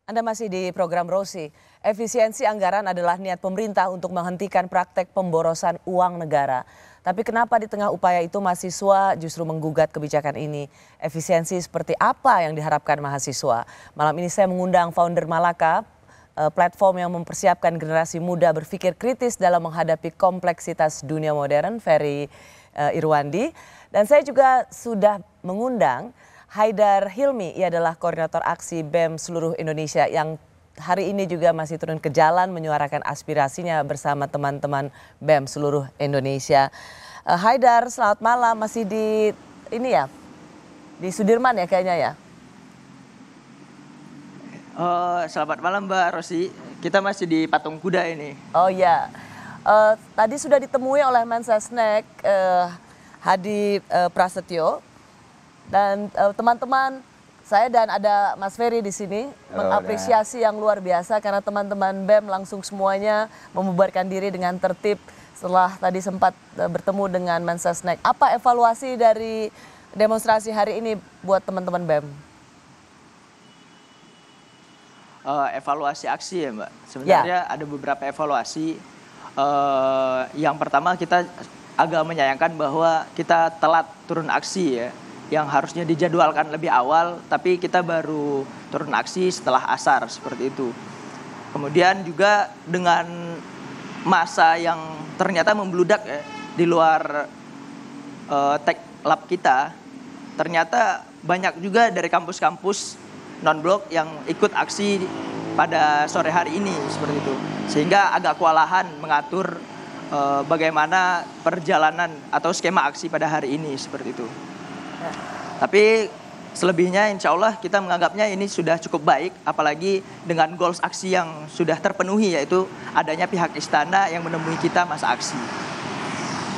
Anda masih di program Rosi. Efisiensi anggaran adalah niat pemerintah untuk menghentikan praktek pemborosan uang negara. Tapi kenapa di tengah upaya itu mahasiswa justru menggugat kebijakan ini? Efisiensi seperti apa yang diharapkan mahasiswa? Malam ini saya mengundang founder Malaka, platform yang mempersiapkan generasi muda berpikir kritis dalam menghadapi kompleksitas dunia modern, Ferry Irwandi. Dan saya juga sudah mengundang Haidar Hilmi, ia adalah koordinator aksi BEM seluruh Indonesia yang hari ini juga masih turun ke jalan menyuarakan aspirasinya bersama teman-teman BEM seluruh Indonesia. Haidar, selamat malam, masih di ini ya, di Sudirman ya kayaknya ya? Selamat malam Mbak Rosi, kita masih di Patung Kuda ini. Oh ya, tadi sudah ditemui oleh Mensesnek Hadi Prasetyo. Dan teman-teman saya dan ada Mas Ferry di sini mengapresiasi yang luar biasa karena teman-teman BEM langsung semuanya membubarkan diri dengan tertib setelah tadi sempat bertemu dengan Mensesnek. Apa evaluasi dari demonstrasi hari ini buat teman-teman BEM? Evaluasi aksi ya Mbak, sebenarnya ada beberapa evaluasi. Yang pertama kita agak menyayangkan bahwa kita telat turun aksi ya. Yang harusnya dijadwalkan lebih awal, tapi kita baru turun aksi setelah asar seperti itu. Kemudian juga dengan masa yang ternyata membludak ya, di luar tech lab kita, ternyata banyak juga dari kampus-kampus non-blok yang ikut aksi pada sore hari ini seperti itu. Sehingga agak kewalahan mengatur bagaimana perjalanan atau skema aksi pada hari ini seperti itu. Tapi selebihnya insya Allah kita menganggapnya ini sudah cukup baik, apalagi dengan goals aksi yang sudah terpenuhi, yaitu adanya pihak istana yang menemui kita masa aksi.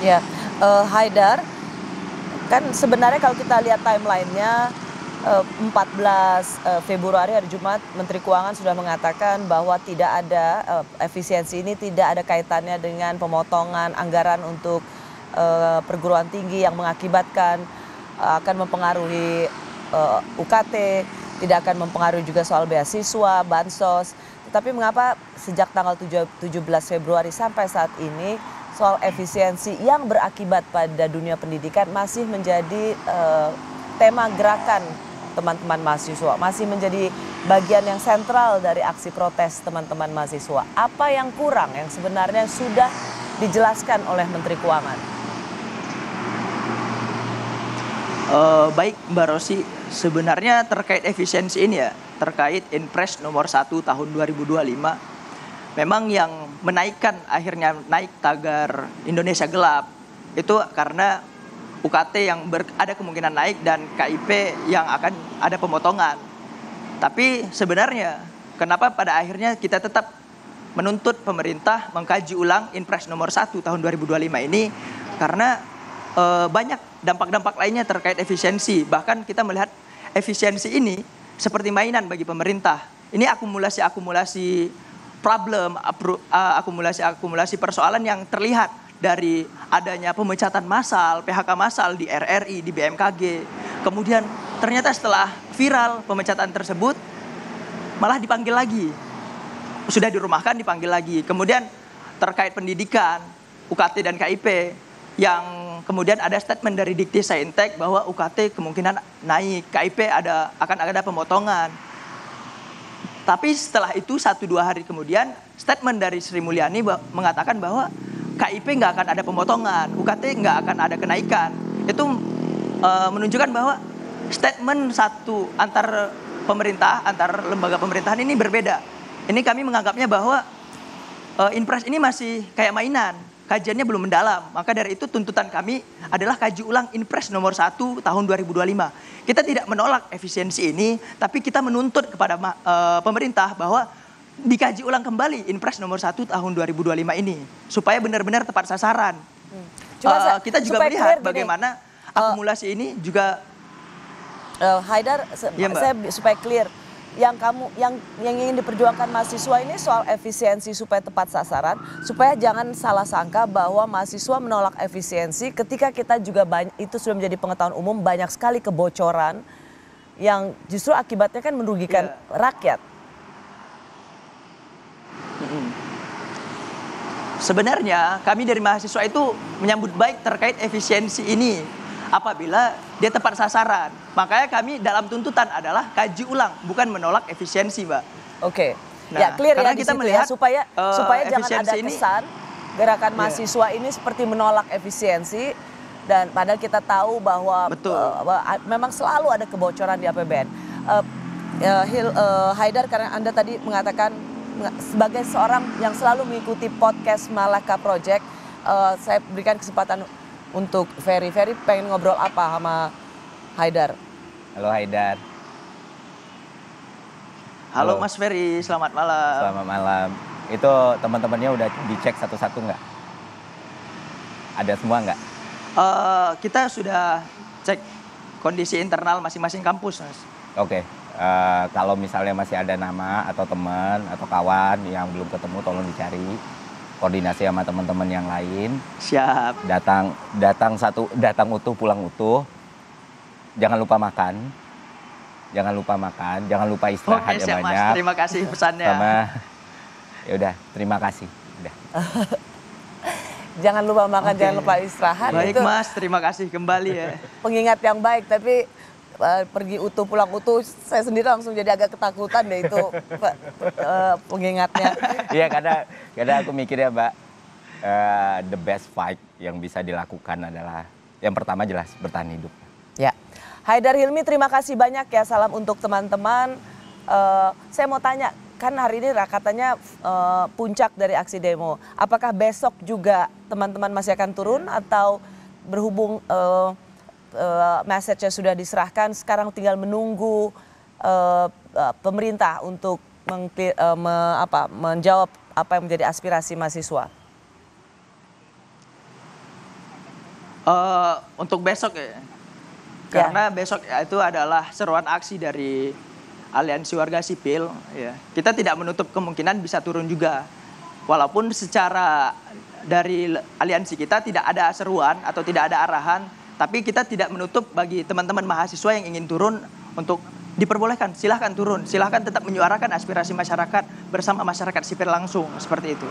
Ya, Haidar, kan sebenarnya kalau kita lihat timelinenya 14 Februari hari Jumat Menteri Keuangan sudah mengatakan bahwa tidak ada efisiensi ini tidak ada kaitannya dengan pemotongan anggaran untuk perguruan tinggi yang mengakibatkan akan mempengaruhi UKT, tidak akan mempengaruhi juga soal beasiswa, bansos. Tetapi mengapa sejak tanggal 17 Februari sampai saat ini soal efisiensi yang berakibat pada dunia pendidikan masih menjadi tema gerakan teman-teman mahasiswa, masih menjadi bagian yang sentral dari aksi protes teman-teman mahasiswa. Apa yang kurang yang sebenarnya sudah dijelaskan oleh Menteri Keuangan? Baik Mbak Rosi, sebenarnya terkait efisiensi ini ya, terkait Inpres nomor 1 tahun 2025, memang yang menaikkan akhirnya naik tagar Indonesia gelap itu karena UKT yang ada kemungkinan naik dan KIP yang akan ada pemotongan. Tapi sebenarnya kenapa pada akhirnya kita tetap menuntut pemerintah mengkaji ulang Inpres nomor 1 tahun 2025 ini karena banyak dampak-dampak lainnya terkait efisiensi. Bahkan kita melihat efisiensi ini seperti mainan bagi pemerintah. Ini akumulasi problem, akumulasi persoalan yang terlihat dari adanya pemecatan massal, PHK massal di RRI, di BMKG. Kemudian ternyata setelah viral pemecatan tersebut malah dipanggil lagi. Sudah dirumahkan dipanggil lagi. Kemudian terkait pendidikan, UKT dan KIP yang kemudian ada statement dari Dikti Saintek bahwa UKT kemungkinan naik, KIP akan ada pemotongan. Tapi setelah itu 1-2 hari kemudian statement dari Sri Mulyani mengatakan bahwa KIP nggak akan ada pemotongan, UKT nggak akan ada kenaikan. Itu menunjukkan bahwa statement satu antar lembaga pemerintahan ini berbeda. Ini kami menganggapnya bahwa Inpres ini masih kayak mainan. Kajiannya belum mendalam, maka dari itu tuntutan kami adalah kaji ulang Inpres nomor 1 tahun 2025. Kita tidak menolak efisiensi ini, tapi kita menuntut kepada pemerintah bahwa dikaji ulang kembali Inpres nomor 1 tahun 2025 ini, supaya benar-benar tepat sasaran. Kita juga melihat bagaimana akumulasi ini juga. Haidar, ya, saya supaya clear. Yang ingin diperjuangkan mahasiswa ini soal efisiensi supaya tepat sasaran, supaya jangan salah sangka bahwa mahasiswa menolak efisiensi ketika kita juga itu sudah menjadi pengetahuan umum banyak sekali kebocoran yang justru akibatnya kan merugikan rakyat. Sebenarnya kami dari mahasiswa itu menyambut baik terkait efisiensi ini apabila dia tepat sasaran. Makanya kami dalam tuntutan adalah kaji ulang, bukan menolak efisiensi, Mbak. Oke. Nah, ya clear karena ya di kita situ melihat, ya supaya jangan efisiensi ada ini, kesan gerakan mahasiswa ini seperti menolak efisiensi dan padahal kita tahu bahwa memang selalu ada kebocoran di APBN. Haidar, karena Anda tadi mengatakan sebagai seorang yang selalu mengikuti podcast Malaka Project, saya berikan kesempatan untuk Ferry. Ferry pengen ngobrol apa sama Haidar? Halo Haidar. Halo Mas Ferry, selamat malam. Selamat malam. Itu teman-temannya udah dicek satu-satu nggak? Ada semua nggak? Kita sudah cek kondisi internal masing-masing kampus, Mas. Oke. Kalau misalnya masih ada nama atau teman atau kawan yang belum ketemu, tolong dicari. Koordinasi sama teman-teman yang lain. Siap. Datang utuh, pulang utuh. Jangan lupa makan. Jangan lupa istirahat yang banyak. Mas, terima kasih pesannya. Sama, ya udah, terima kasih. Udah. Jangan lupa makan, jangan lupa istirahat. Baik itu Mas, terima kasih kembali ya. pengingat yang baik, tapi pergi utuh pulang utuh, saya sendiri langsung jadi agak ketakutan deh itu pengingatnya. Iya, karena aku mikir ya Mbak, the best fight yang bisa dilakukan adalah yang pertama jelas bertahan hidup. Ya, Haidar Hilmi, terima kasih banyak ya, salam untuk teman-teman. Saya mau tanya, kan hari ini katanya puncak dari aksi demo. Apakah besok juga teman-teman masih akan turun atau berhubung message-nya sudah diserahkan, sekarang tinggal menunggu pemerintah untuk menjawab apa yang menjadi aspirasi mahasiswa? Untuk besok ya, karena besok itu adalah seruan aksi dari Aliansi Warga Sipil. Ya. Kita tidak menutup kemungkinan bisa turun juga, walaupun secara dari aliansi kita tidak ada seruan atau tidak ada arahan. Tapi kita tidak menutup bagi teman-teman mahasiswa yang ingin turun untuk diperbolehkan. Silahkan turun, silahkan tetap menyuarakan aspirasi masyarakat bersama masyarakat sipil langsung, seperti itu.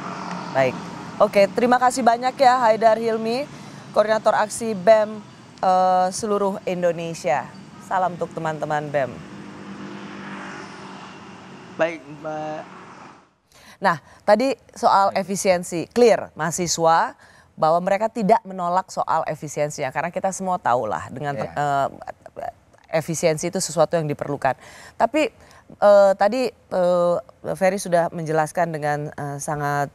Baik, oke, terima kasih banyak ya Haidar Hilmi, Koordinator Aksi BEM seluruh Indonesia. Salam untuk teman-teman BEM. Baik Mbak. Nah, tadi soal efisiensi, clear mahasiswa bahwa mereka tidak menolak soal efisiensinya, karena kita semua tahulah dengan efisiensi itu sesuatu yang diperlukan. Tapi tadi Ferry sudah menjelaskan dengan sangat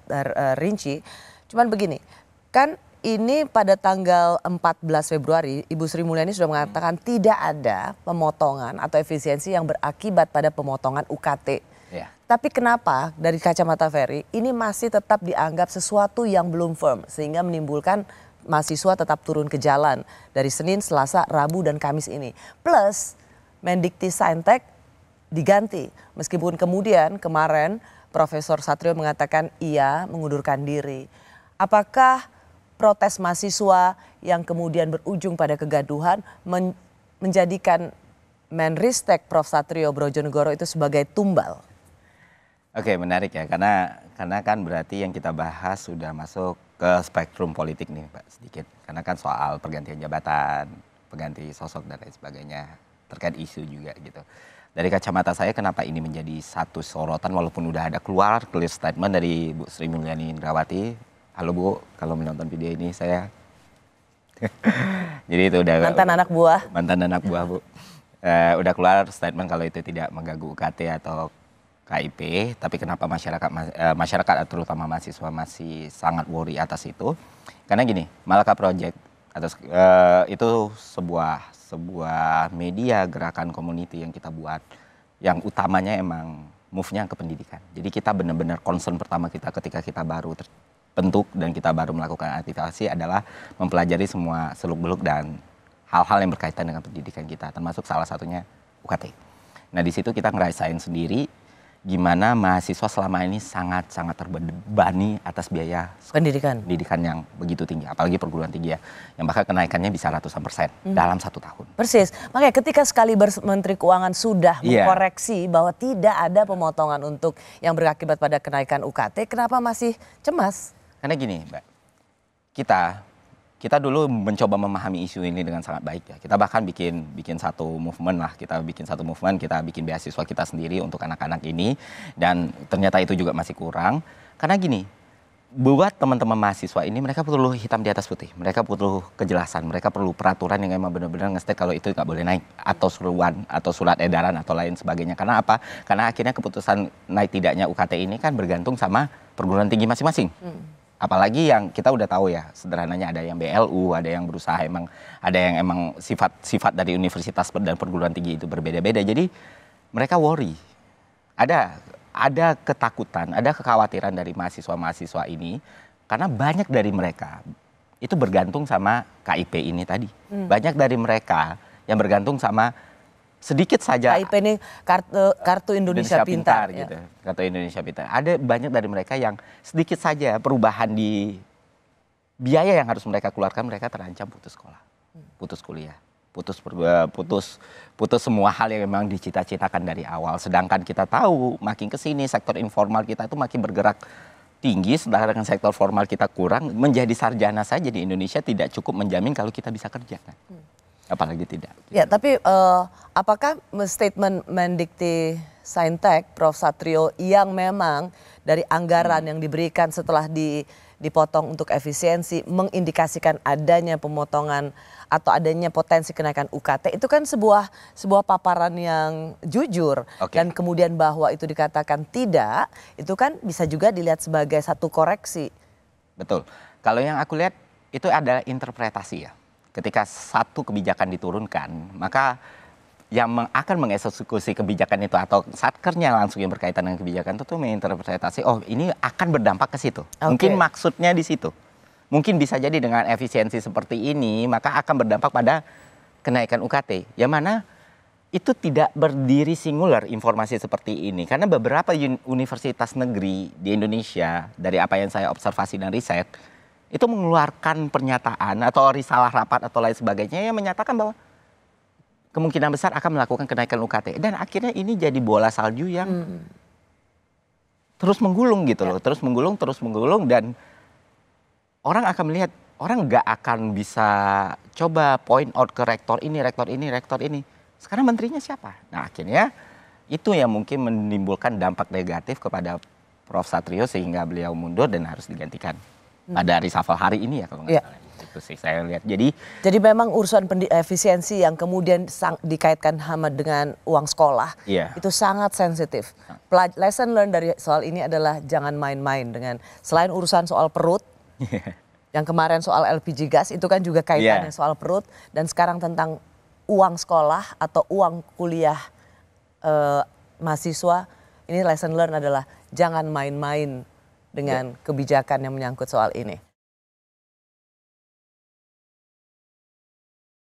rinci. Cuman begini, kan ini pada tanggal 14 Februari Ibu Sri Mulyani sudah mengatakan tidak ada pemotongan atau efisiensi yang berakibat pada pemotongan UKT. Ya. Tapi kenapa dari kacamata Ferry ini masih tetap dianggap sesuatu yang belum firm sehingga menimbulkan mahasiswa tetap turun ke jalan dari Senin, Selasa, Rabu dan Kamis ini. Plus Mendikti-Saintek diganti meskipun kemudian kemarin Profesor Satrio mengatakan ia mengundurkan diri. Apakah protes mahasiswa yang kemudian berujung pada kegaduhan menjadikan Menristek Prof Satrio Brojonegoro itu sebagai tumbal? Oke, menarik ya, karena kan berarti yang kita bahas sudah masuk ke spektrum politik nih Pak sedikit. Karena kan soal pergantian jabatan, pengganti sosok dan lain sebagainya, terkait isu juga gitu. Dari kacamata saya kenapa ini menjadi satu sorotan walaupun udah ada keluar clear statement dari Bu Sri Mulyani Indrawati. Halo Bu, kalau menonton video ini saya. Jadi itu udah Mantan anak buah Bu. Udah keluar statement kalau itu tidak mengganggu UKT atau KIP, tapi kenapa masyarakat terutama mahasiswa masih sangat worry atas itu? Karena gini, Malaka Project atau itu sebuah media gerakan community yang kita buat, yang utamanya emang move-nya ke pendidikan. Jadi kita benar-benar concern pertama kita ketika kita baru terbentuk dan kita baru melakukan aktivasi adalah mempelajari semua seluk-beluk dan hal-hal yang berkaitan dengan pendidikan kita, termasuk salah satunya UKT. Nah di situ kita ngerasain sendiri gimana mahasiswa selama ini sangat-sangat terbebani atas biaya Pendidikan. yang begitu tinggi, apalagi perguruan tinggi ya, yang bahkan kenaikannya bisa ratusan persen dalam 1 tahun. Persis, makanya ketika sekali Menteri Keuangan sudah mengkoreksi bahwa tidak ada pemotongan untuk yang berakibat pada kenaikan UKT, kenapa masih cemas? Karena gini Mbak, kita dulu mencoba memahami isu ini dengan sangat baik ya. Kita bahkan bikin satu movement lah, kita bikin beasiswa kita sendiri untuk anak-anak ini, dan ternyata itu juga masih kurang. Karena gini, buat teman-teman mahasiswa ini mereka perlu hitam di atas putih, mereka perlu kejelasan, mereka perlu peraturan yang emang benar-benar nge-state kalau itu nggak boleh naik, atau seruan, atau surat edaran atau lain sebagainya. Karena apa? Karena akhirnya keputusan naik tidaknya UKT ini kan bergantung sama perguruan tinggi masing-masing. Apalagi yang kita udah tahu ya, sederhananya ada yang BLU, ada yang berusaha ada yang emang sifat dari universitas dan perguruan tinggi itu berbeda-beda. Jadi mereka worry. Ada ketakutan, ada kekhawatiran dari mahasiswa-mahasiswa ini karena banyak dari mereka itu bergantung sama KIP ini tadi. Banyak dari mereka yang bergantung sama sedikit saja KIP ini kartu Indonesia Pintar gitu. Kartu Indonesia Pintar. Ada banyak dari mereka yang sedikit saja perubahan di biaya yang harus mereka keluarkan, mereka terancam putus sekolah, putus kuliah, putus semua hal yang memang dicita-citakan dari awal. Sedangkan kita tahu makin kesini sektor informal kita itu makin bergerak tinggi, sedangkan sektor formal kita kurang. Menjadi sarjana saja di Indonesia tidak cukup menjamin kalau kita bisa kerja kan. Apalagi tidak. Ya, tapi apakah statement Mendikti Saintek, Prof. Satrio, yang memang dari anggaran yang diberikan setelah dipotong untuk efisiensi mengindikasikan adanya pemotongan atau adanya potensi kenaikan UKT, itu kan sebuah paparan yang jujur. Dan kemudian bahwa itu dikatakan tidak, itu kan bisa juga dilihat sebagai satu koreksi. Betul. Kalau yang aku lihat itu adalah interpretasi ya. Ketika satu kebijakan diturunkan, maka yang akan mengeksekusi kebijakan itu atau satkernya langsung yang berkaitan dengan kebijakan itu tuh menginterpretasi, oh ini akan berdampak ke situ. Mungkin maksudnya di situ. Mungkin bisa jadi dengan efisiensi seperti ini, maka akan berdampak pada kenaikan UKT. Yang mana itu tidak berdiri singular informasi seperti ini. Karena beberapa universitas negeri di Indonesia, dari apa yang saya observasi dan riset, itu mengeluarkan pernyataan atau risalah rapat atau lain sebagainya yang menyatakan bahwa kemungkinan besar akan melakukan kenaikan UKT. Dan akhirnya ini jadi bola salju yang terus menggulung gitu loh. Terus menggulung dan orang akan melihat, orang nggak akan bisa coba point out ke rektor ini. Sekarang menterinya siapa? Nah akhirnya itu yang mungkin menimbulkan dampak negatif kepada Prof. Satrio sehingga beliau mundur dan harus digantikan. Pada reshuffle hari ini ya kalau nggak salah. Itu sih saya lihat. Jadi memang urusan efisiensi yang kemudian dikaitkan dengan uang sekolah itu sangat sensitif. Lesson learned dari soal ini adalah jangan main-main dengan selain urusan soal perut, yang kemarin soal LPG gas itu kan juga kaitannya soal perut, dan sekarang tentang uang sekolah atau uang kuliah mahasiswa. Ini lesson learned adalah jangan main-main dengan kebijakan yang menyangkut soal ini.